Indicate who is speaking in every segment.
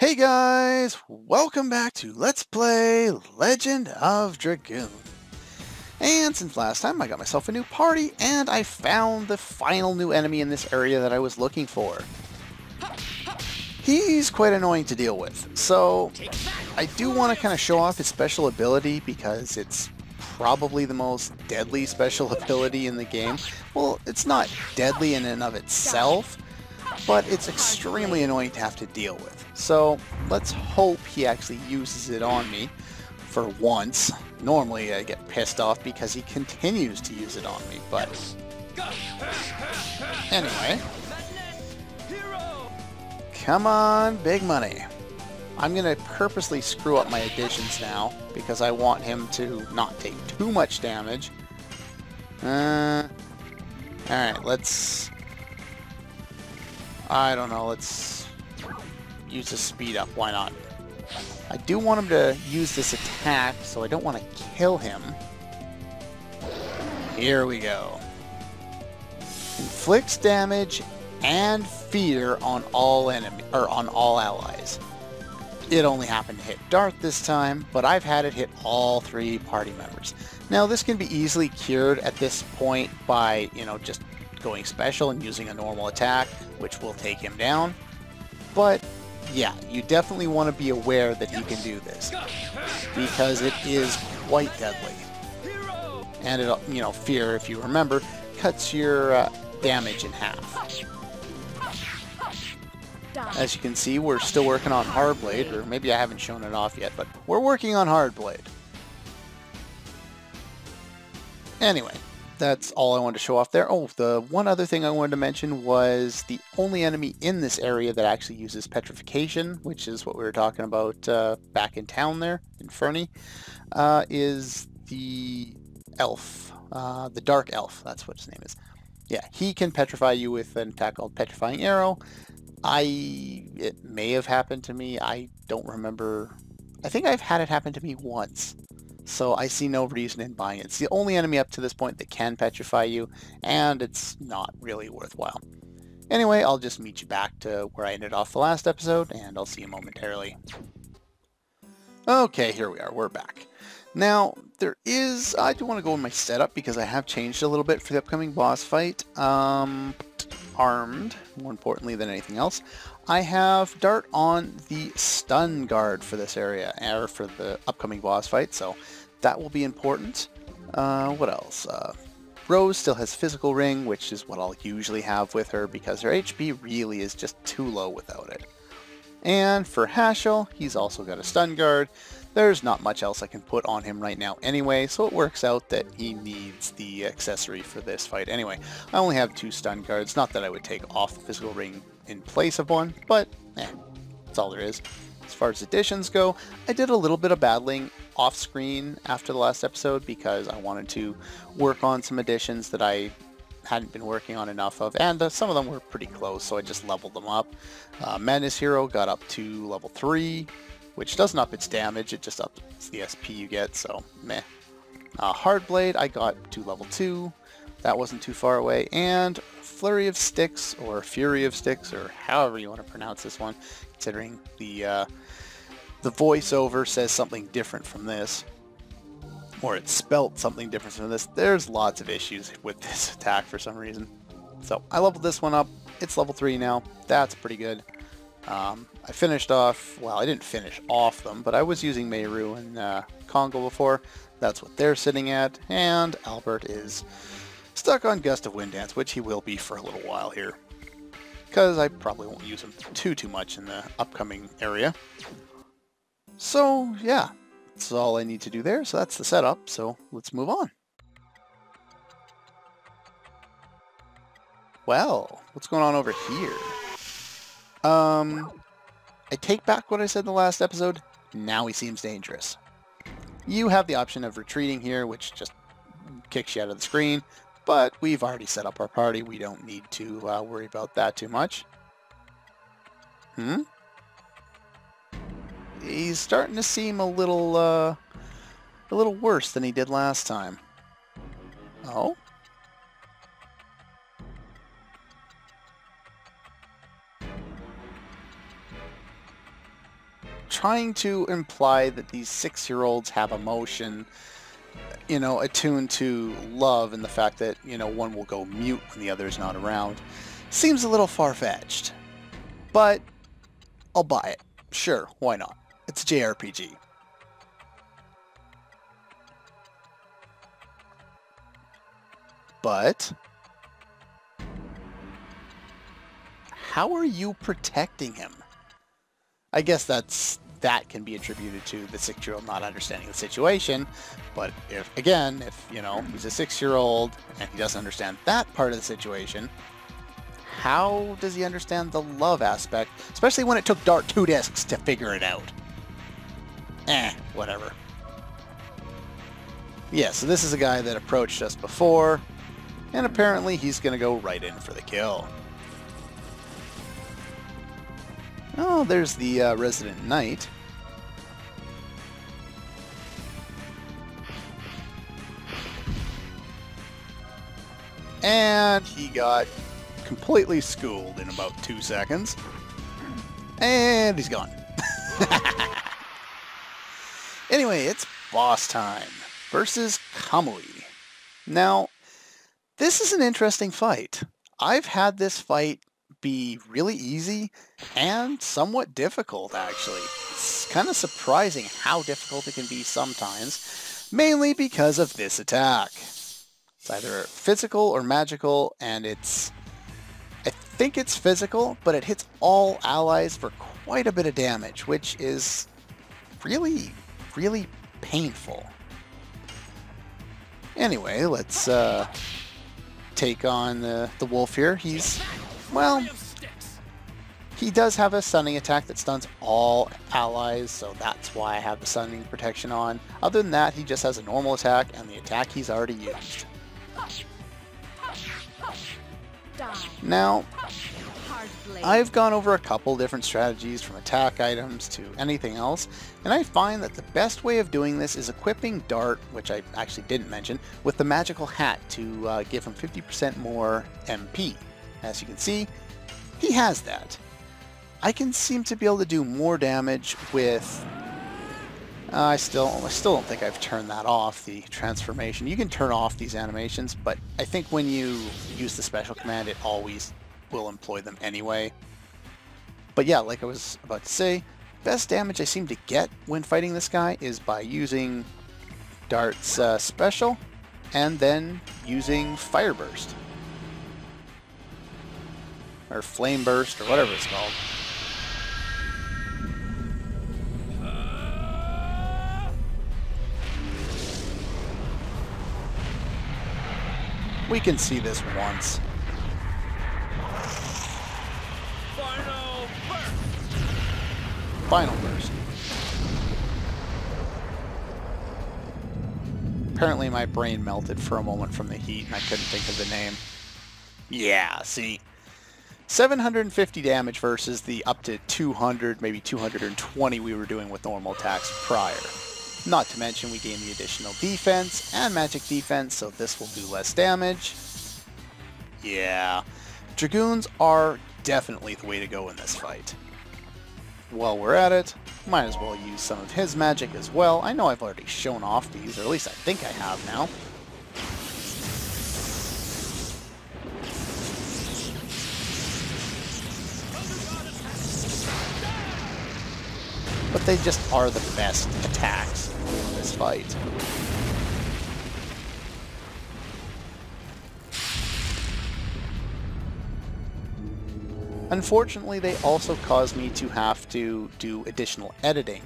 Speaker 1: Hey guys, welcome back to Let's Play Legend of Dragoon. And since last time I got myself a new party and I found the final new enemy in this area that I was looking for. He's quite annoying to deal with, so I do want to kind of show off his special ability because it's probably the most deadly special ability in the game. Well, it's not deadly in and of itself, but it's extremely annoying to have to deal with. So let's hope he actually uses it on me for once. Normally I get pissed off because he continues to use it on me, but anyway. Come on, big money. I'm going to purposely screw up my additions now because I want him to not take too much damage. Alright, I don't know, let's use the speed up, why not? I do want him to use this attack, so I don't want to kill him. Here we go. Inflicts damage and fear on all allies. It only happened to hit Dart this time, but I've had it hit all three party members. Now this can be easily cured at this point by, just going special and using a normal attack, which will take him down. But yeah, you definitely want to be aware that he can do this because it is quite deadly. And it, fear, if you remember, cuts your damage in half. As you can see, we're still working on Hardblade, or maybe I haven't shown it off yet, but we're working on Hardblade. Anyway, that's all I wanted to show off there. Oh, the one other thing I wanted to mention was the only enemy in this area that actually uses petrification, which is what we were talking about back in town there, in Furni, is the elf, the dark elf, that's what his name is. Yeah, he can petrify you with an attack called Petrifying Arrow. It may have happened to me, I don't remember. I think I've had it happen to me once. So I see no reason in buying it. It's the only enemy up to this point that can petrify you, and it's not really worthwhile. Anyway, I'll just meet you back to where I ended off the last episode, and I'll see you momentarily. Okay, here we are. We're back. Now, I do want to go in my setup because I have changed a little bit for the upcoming boss fight. Armed, more importantly than anything else. I have Dart on the stun guard for this area, or for the upcoming boss fight, so that will be important. What else? Rose still has Physical Ring, which is what I'll usually have with her because her HP really is just too low without it. And for Hashel, he's also got a stun guard. There's not much else I can put on him right now anyway, so it works out that he needs the accessory for this fight anyway. I only have 2 stun guards, not that I would take off the Physical Ring in place of one, but that's all there is. As far as additions go, I did a little bit of battling off screen after the last episode because I wanted to work on some additions that I hadn't been working on enough of, and some of them were pretty close, so I just leveled them up. Madness Hero got up to level 3, which doesn't up its damage, it just ups the SP you get, so meh. Hardblade, I got to level 2, that wasn't too far away, and Flurry of Sticks, or Fury of Sticks, or however you want to pronounce this one, considering the voiceover says something different from this, or it's spelt something different from this. There's lots of issues with this attack for some reason. So I leveled this one up, it's level 3 now, that's pretty good. I finished off, well, I didn't finish off them, but I was using Meru and Congo before. That's what they're sitting at, and Albert is stuck on Gust of Wind Dance, which he will be for a little while here, because I probably won't use him too much in the upcoming area. So, yeah, that's all I need to do there, so that's the setup, so let's move on. Well, what's going on over here? I take back what I said in the last episode. Now he seems dangerous. You have the option of retreating here, which just kicks you out of the screen, but we've already set up our party. We don't need to worry about that too much. He's starting to seem a little worse than he did last time. Oh? trying to imply that these 6-year-olds have emotion, you know, attuned to love, and the fact that, you know, one will go mute when the other is not around seems a little far-fetched. But I'll buy it. Sure, why not? It's a JRPG. But how are you protecting him? I guess that can be attributed to the 6-year-old not understanding the situation. But if you know, he's a 6-year-old and he doesn't understand that part of the situation, how does he understand the love aspect? Especially when it took Dart 2 discs to figure it out. Whatever. Yeah, so this is a guy that approached us before, and apparently he's going to go right in for the kill. Oh, there's the resident knight. And he got completely schooled in about 2 seconds. And he's gone. Anyway, it's boss time versus Kamuy. Now, this is an interesting fight. I've had this fight be really easy and somewhat difficult, actually. It's kind of surprising how difficult it can be sometimes, mainly because of this attack. It's either physical or magical, and I think it's physical, but it hits all allies for quite a bit of damage, which is really, really painful. Anyway, let's take on the wolf here. Well, he does have a stunning attack that stuns all allies, so that's why I have the stunning protection on. Other than that, he just has a normal attack and the attack he's already used. Now, I've gone over a couple different strategies, from attack items to anything else, and I find that the best way of doing this is equipping Dart, which I actually didn't mention, with the magical hat to give him 50% more MP. As you can see, he has that. I can seem to be able to do more damage with... I still don't think I've turned that off, the transformation. You can turn off these animations, but I think when you use the special command, it always will employ them anyway. But yeah, like I was about to say, best damage I seem to get when fighting this guy is by using Dart's special, and then using Fire Burst. Or Flame Burst, or whatever it's called. We can see this once. Final Burst. Apparently my brain melted for a moment from the heat and I couldn't think of the name. Yeah, see? 750 damage versus the up to 200, maybe 220 we were doing with normal attacks prior. Not to mention we gain the additional defense and magic defense, so this will do less damage. Yeah, Dragoons are definitely the way to go in this fight. While we're at it, might as well use some of his magic as well. I know I've already shown off these, or at least I think I have now. But they just are the best attacks in this fight. Unfortunately, they also cause me to have to do additional editing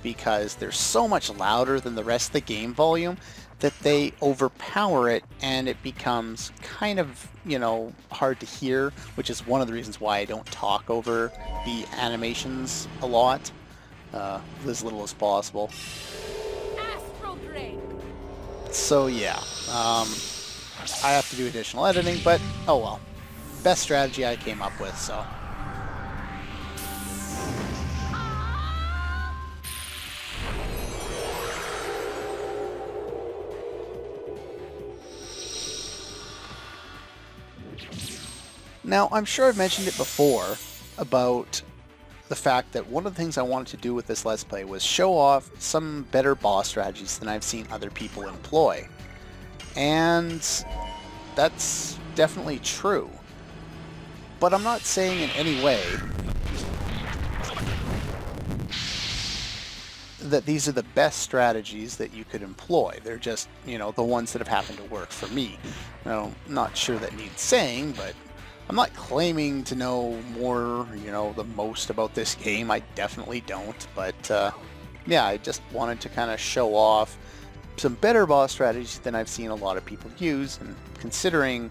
Speaker 1: because they're so much louder than the rest of the game volume that they overpower it and it becomes kind of, you know, hard to hear, which is one of the reasons why I don't talk over the animations a lot, as little as possible. So yeah, I have to do additional editing, but oh well. Best strategy I came up with, so. Now, I'm sure I've mentioned it before about the fact that one of the things I wanted to do with this Let's Play was show off some better boss strategies than I've seen other people employ. And that's definitely true. But I'm not saying in any way that these are the best strategies that you could employ. They're just, you know, the ones that have happened to work for me. Now, I'm not sure that needs saying, but I'm not claiming to know more, you know, the most about this game. I definitely don't. But, yeah, I just wanted to kind of show off some better boss strategies than I've seen a lot of people use. And considering,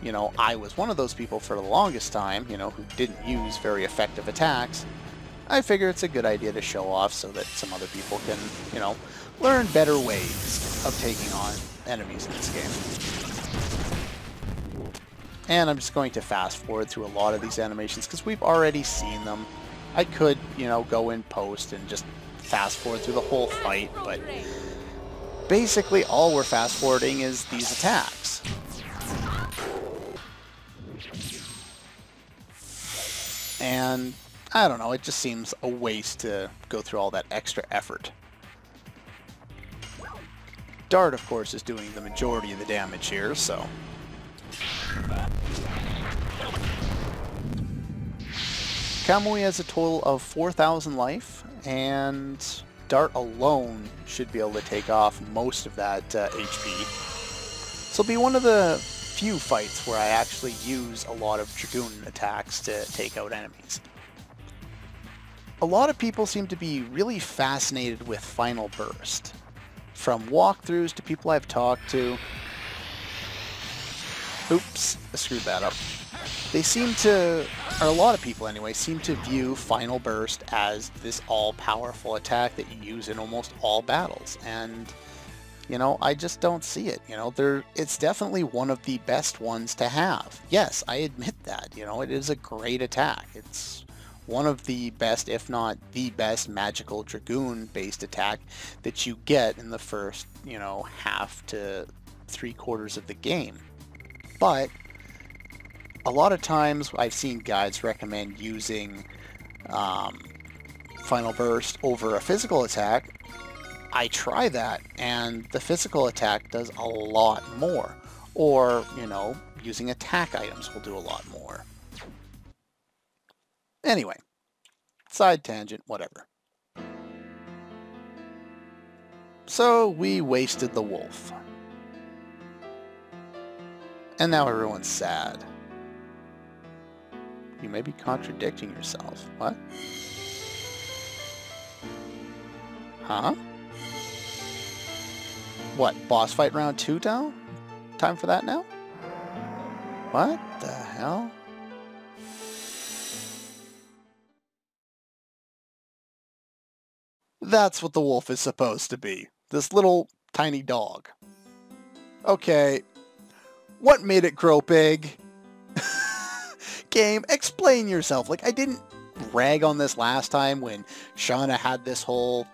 Speaker 1: you know, I was one of those people for the longest time, you know, who didn't use very effective attacks, I figure it's a good idea to show off so that some other people can, you know, learn better ways of taking on enemies in this game. And I'm just going to fast forward through a lot of these animations because we've already seen them. I could, you know, go in post and just fast forward through the whole fight, but basically all we're fast forwarding is these attacks. And I don't know, it just seems a waste to go through all that extra effort. Dart, of course, is doing the majority of the damage here, so... Kamuy has a total of 4,000 life, and Dart alone should be able to take off most of that HP. This will be one of the few fights where I actually use a lot of Dragoon attacks to take out enemies. A lot of people seem to be really fascinated with Final Burst. From walkthroughs to people I've talked to. Oops, I screwed that up. They seem to, or a lot of people anyway, seem to view Final Burst as this all-powerful attack that you use in almost all battles. And, you know, I just don't see it. You know, it's definitely one of the best ones to have. Yes, I admit that. You know, it is a great attack. It's one of the best, if not the best, magical Dragoon-based attack that you get in the first, you know, half to 3/4 of the game. But a lot of times I've seen guides recommend using Final Burst over a physical attack. I try that, and the physical attack does a lot more. Or, you know, using attack items will do a lot more. Anyway, side tangent, whatever. So we wasted the wolf. And now everyone's sad. You may be contradicting yourself. What? Huh? What, boss fight round 2 now? Time for that now? What the hell? That's what the wolf is supposed to be. This little tiny dog. Okay. What made it grow big? Game, explain yourself. Like, I didn't rag on this last time when Shauna had this whole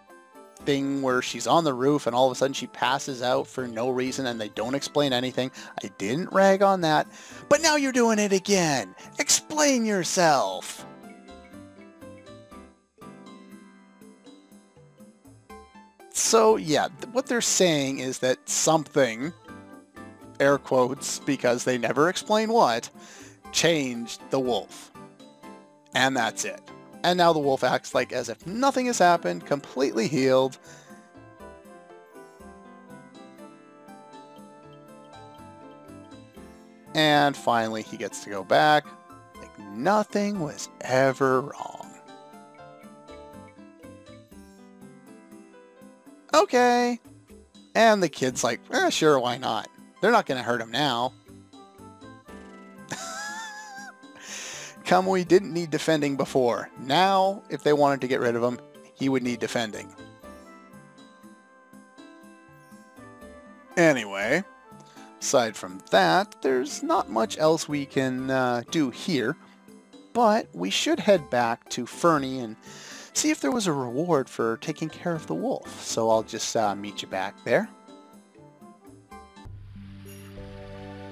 Speaker 1: thing where she's on the roof and all of a sudden she passes out for no reason and they don't explain anything. I didn't rag on that. But now you're doing it again. Explain yourself. So, yeah, what they're saying is that something, air quotes, because they never explain what, changed the wolf. And that's it. And now the wolf acts like as if nothing has happened, completely healed. And finally he gets to go back like nothing was ever wrong. Okay. And the kid's like, sure, why not? They're not going to hurt him now. Kamuy didn't need defending before. Now, if they wanted to get rid of him, he would need defending. Anyway, aside from that, there's not much else we can do here. But we should head back to Furni and see if there was a reward for taking care of the wolf. So I'll just meet you back there.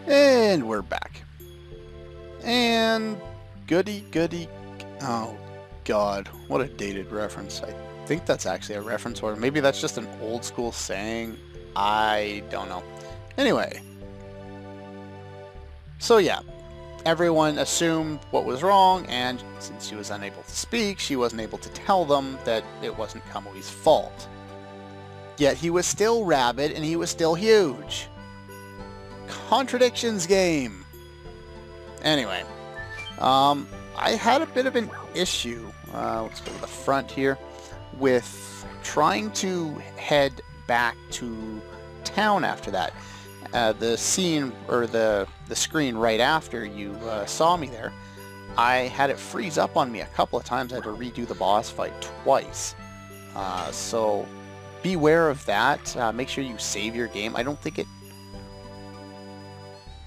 Speaker 1: And we're back. And goody. Oh, God, what a dated reference. I think that's actually a reference, or maybe that's just an old school saying. I don't know. Anyway. So yeah, everyone assumed what was wrong, and since she was unable to speak, she wasn't able to tell them that it wasn't Kamuy's fault. Yet he was still rabid, and he was still huge. Contradictions game. Anyway, I had a bit of an issue, let's go to the front here, with trying to head back to town after that. The scene, or the screen right after you saw me there, I had it freeze up on me a couple of times. I had to redo the boss fight twice. So beware of that. Make sure you save your game. I don't think it...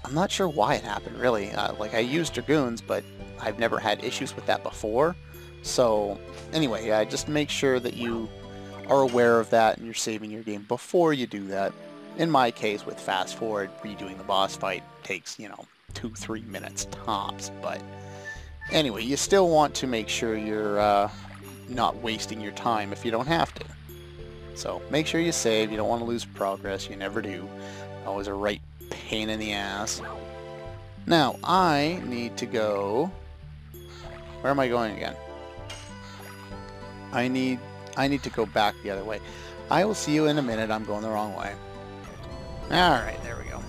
Speaker 1: I'm not sure why it happened, really. Like, I used Dragoons, but I've never had issues with that before. So, anyway, just make sure that you are aware of that and you're saving your game before you do that. In my case, with fast forward, redoing the boss fight takes, 2-3 minutes tops. But anyway, you still want to make sure you're not wasting your time if you don't have to. So make sure you save. You don't want to lose progress. You never do. Always a right pain in the ass. Now, I need to go... Where am I going again? I need to go back the other way. I will see you in a minute. I'm going the wrong way. Alright, there we go.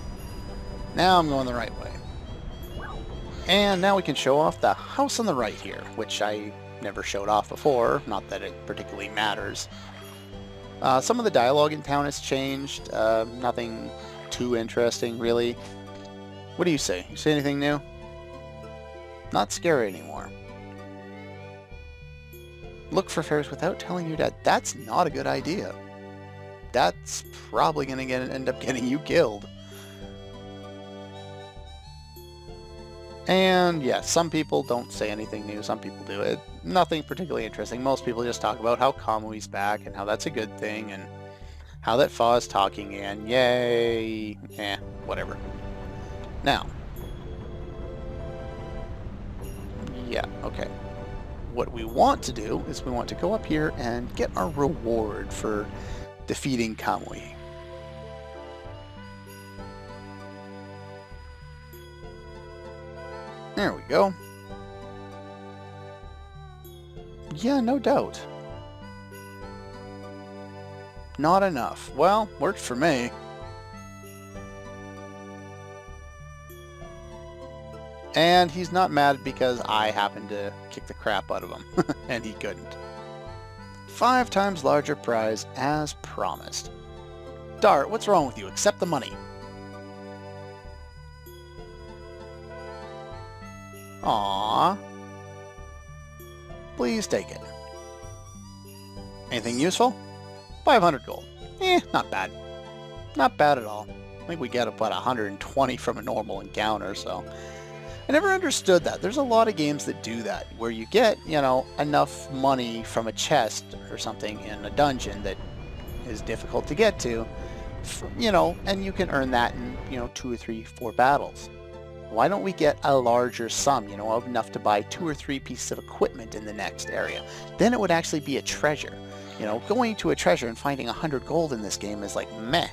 Speaker 1: Now I'm going the right way. And now we can show off the house on the right here, which I never showed off before, not that it particularly matters. Some of the dialogue in town has changed, nothing too interesting, really. What do you say? You say anything new? Not scary anymore. Look for fairies without telling your dad. That's not a good idea. That's probably going to end up getting you killed. And yeah, some people don't say anything new, some people do it. Nothing particularly interesting. Most people just talk about how Kamuy's back and how that's a good thing and how that Fa is talking and yay, whatever. Now, yeah, okay. What we want to do is we want to go up here and get our reward for defeating Kamuy. There we go. Yeah, no doubt. Not enough. Well, worked for me. And he's not mad because I happened to kick the crap out of him, and he couldn't. 5 times larger prize, as promised. Dart, what's wrong with you? Accept the money. Aww. Please take it. Anything useful? 500 gold. Not bad. Not bad at all. I think we get about 120 from a normal encounter, so... I never understood that. There's a lot of games that do that, where you get, enough money from a chest or something in a dungeon that is difficult to get to, and you can earn that in, 2 or 3, 4 battles. Why don't we get a larger sum, of enough to buy 2 or 3 pieces of equipment in the next area? Then it would actually be a treasure. Going to a treasure and finding 100 gold in this game is like meh.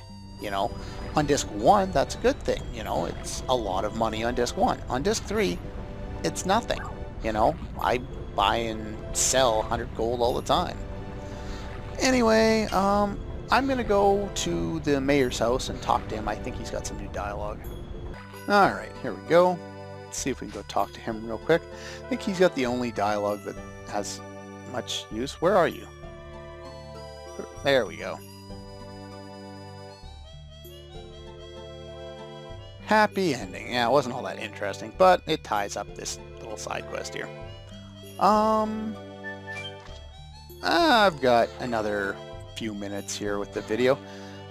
Speaker 1: On disc 1, that's a good thing. It's a lot of money on disc 1. On disc 3, it's nothing. I buy and sell 100 gold all the time. Anyway, I'm going to go to the mayor's house and talk to him. I think he's got some new dialogue. Alright, here we go. Let's see if we can go talk to him real quick. I think he's got the only dialogue that has much use. Where are you? There we go. Happy ending. Yeah, it wasn't all that interesting, but it ties up this little side quest here. I've got another few minutes here with the video.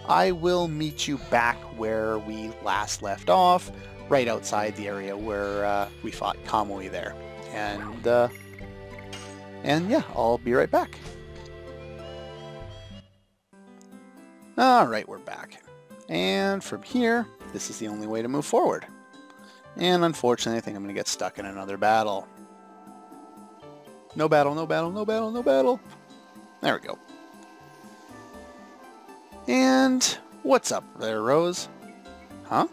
Speaker 1: I will meet you back where we last left off, right outside the area where we fought Kamuy there. And yeah, I'll be right back. Alright, we're back. And from here, this is the only way to move forward. And unfortunately, I think I'm going to get stuck in another battle. No battle, no battle, no battle, no battle. There we go. And what's up there, Rose? Huh?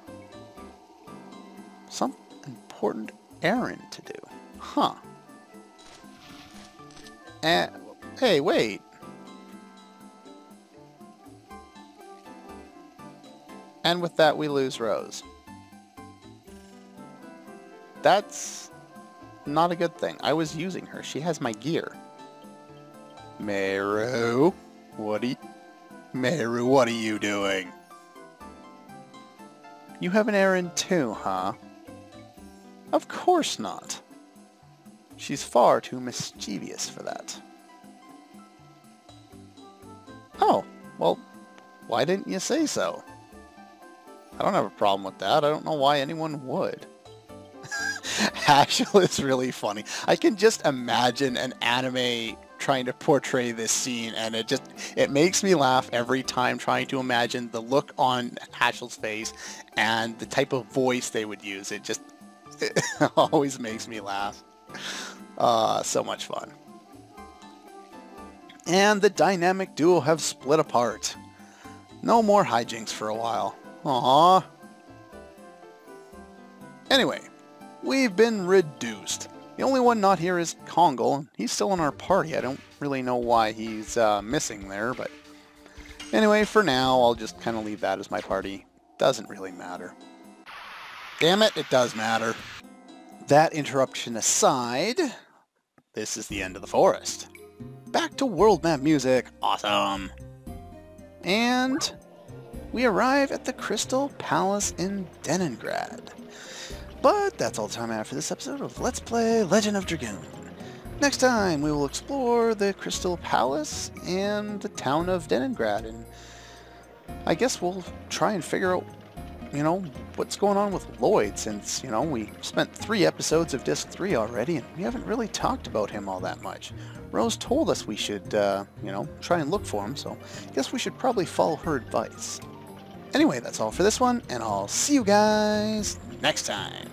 Speaker 1: Some important errand to do. Huh. Hey, wait. And with that, we lose Rose. That's not a good thing. I was using her. She has my gear. Meru, what are you doing? You have an errand too, huh? Of course not. She's far too mischievous for that. Oh, well, why didn't you say so? I don't have a problem with that. I don't know why anyone would. Ashel is really funny. I can just imagine an anime trying to portray this scene, and it makes me laugh every time trying to imagine the look on Ashel's face and the type of voice they would use. It always makes me laugh. So much fun. And the dynamic duo have split apart. No more hijinks for a while. Aww. Anyway, we've been reduced. The only one not here is Kongal. He's still in our party. I don't really know why he's missing there, but anyway, for now, I'll just kind of leave that as my party. Doesn't really matter. Damn it, it does matter. That interruption aside, this is the end of the forest. Back to world map music. Awesome. And we arrive at the Crystal Palace in Leningrad. But that's all the time I have for this episode of Let's Play Legend of Dragoon. Next time, we will explore the Crystal Palace and the town of Leningrad, and I guess we'll try and figure out, what's going on with Lloyd, since, we spent 3 episodes of Disc 3 already, and we haven't really talked about him all that much. Rose told us we should, try and look for him, so I guess we should probably follow her advice. Anyway, that's all for this one, and I'll see you guys next time.